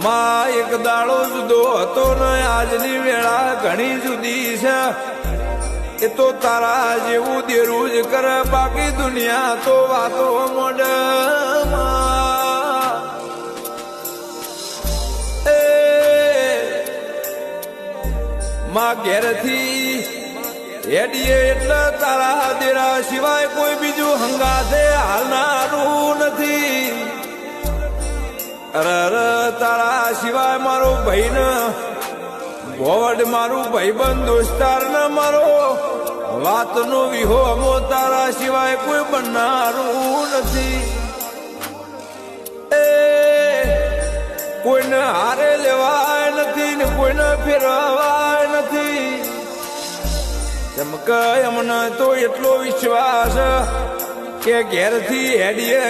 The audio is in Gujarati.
માં એક દાડો જુદો હતો ને આજની વેળા ઘણી જુદી છે. એ તો તારા જેવું દેરું જ કરે, બાકી દુનિયા તો વાતો મોડ. માં ઘેરથી હેડીએ એટલે તારા દેરા સિવાય કોઈ બીજું હંગાથે હાલનારું નથી. અરે તારા સિવાય મારો ભાઈ ને ભોવડ, મારું ભાઈબંધ દોસ્તાર ને મારો વાતનો વિહોમો તારા સિવાય કોઈ બનનારું નથી. કોઈને હારે લેવાય નથી ને કોઈને ફેરવાય નથી. એમ કે અમને તો એટલો વિશ્વાસ કે ઘેરથી હેડીએ